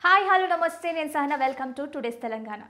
Hi hello నమస్తే నేను Sahana welcome to today's Telangana.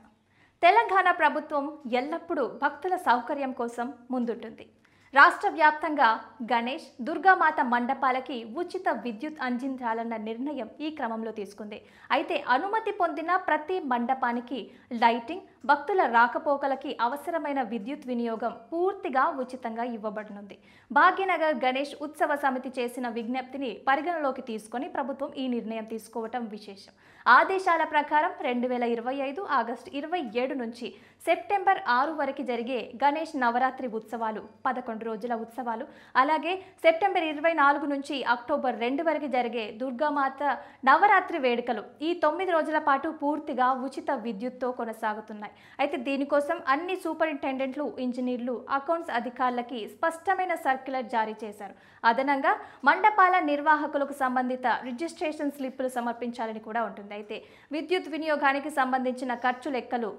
Telangana ప్రభుత్వం ఎల్లప్పుడూ భక్తుల సౌకర్యం కోసం ముందుంటుంది. రాష్ట్ర వ్యాప్తంగా గణేష్, దుర్గామాత మండపాలకి ఉచిత విద్యుత్ అందించాలన్న నిర్ణయం ఈ క్రమంలో తీసుకుంది. అయితే అనుమతి పొందిన ప్రతి మండపానికి లైటింగ్, భక్తుల రాకపోకలకి అవసరమైన విద్యుత్ వినియోగం పూర్తిగా ఉచితంగా ఇవ్వబడనుంది. భాగ్యనగర్ గణేష్ ఉత్సవ సమితి చేసిన విజ్ఞప్తిని పరిగణలోకి తీసుకొని ప్రభుత్వం ఈ నిర్ణయం తీసుకోవటం విశేషం. ఆదేశాల ప్రకారం 2025 ఆగస్టు 27 నుంచి సెప్టెంబర్ 6 వరకు జరిగే గణేష్ నవరాత్రి ఉత్సవాలు 11 రోజుల ఉత్సవాలు, అలాగే సెప్టెంబర్ 24 నుంచి అక్టోబర్ 2 వరకు జరిగే దుర్గామాత నవరాత్రి వేడుకలు ఈ 9 రోజుల పాటు పూర్తిగా ఉచిత విద్యుత్తో కొనసాగుతున్నాయి. అయితే దీనికోసం అన్ని సూపరింటెండెంట్లు, ఇంజనీర్లు, అకౌంట్స్ అధికారులకి స్పష్టమైన సర్క్యులర్ జారీ చేశారు. అదనంగా మండపాల నిర్వాహకులకు సంబంధిత రిజిస్ట్రేషన్ స్లిప్పులు సమర్పించాలని కూడా ఉంటుంది. అయితే విద్యుత్ వినియోగానికి సంబంధించిన ఖర్చు లెక్కలు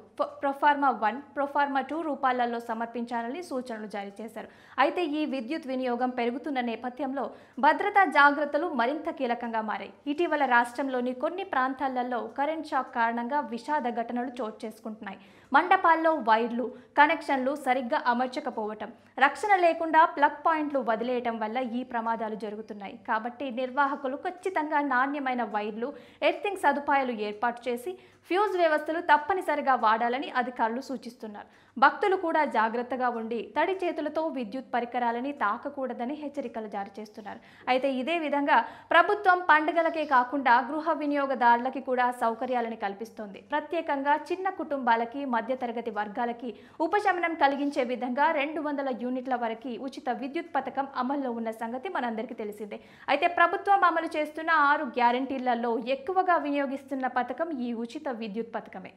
ప్రొఫార్మా 1, ప్రొఫార్మా 2 రూపాయలలో సమర్పించాలని సూచనలు జారీ చేశారు. అయితే ఈ విద్యుత్ వినియోగం పెరుగుతున్న నేపథ్యంలో భద్రతా జాగ్రత్తలు మరింత కీలకంగా మారాయి. ఇటీవల రాష్ట్రంలోని కొన్ని ప్రాంతాలలో కరెంట్ షాక్ కారణంగా విషాద ఘటనలు చోటు చేసుకుంటున్నాయి. మండపాల్లో వైర్లు, కనెక్షన్లు సరిగ్గా అమర్చకపోవటం, రక్షణ లేకుండా ప్లగ్ పాయింట్లు వదిలేయటం వల్ల ఈ ప్రమాదాలు జరుగుతున్నాయి. కాబట్టి నిర్వాహకులు ఖచ్చితంగా నాణ్యమైన వైర్లు, ఎర్తింగ్ సదుపాయాలు ఏర్పాటు చేసి ఫ్యూజ్ వ్యవస్థలు తప్పనిసరిగా వాడాలని అధికారులు సూచిస్తున్నారు. భక్తులు కూడా జాగ్రత్తగా ఉండి తడి చేతులతో విద్యుత్ పరికరాలని తాకకూడదని హెచ్చరికలు జారీ చేస్తున్నారు. అయితే ఇదే విధంగా ప్రభుత్వం పండుగలకే కాకుండా గృహ వినియోగదారులకి కూడా సౌకర్యాలను కల్పిస్తోంది. ప్రత్యేకంగా చిన్న కుటుంబాలకి, మధ్యతరగతి వర్గాలకి ఉపశమనం కలిగించే విధంగా 200 యూనిట్ల వరకు ఉచిత విద్యుత్ పథకం అమల్లో ఉన్న సంగతి మనందరికీ తెలిసిందే. అయితే ప్రభుత్వం అమలు చేస్తున్న 6 గ్యారంటీలలో ఎక్కువగా వినియోగిస్తున్న పథకం ఈ ఉచిత విద్యుత్ పథకమే.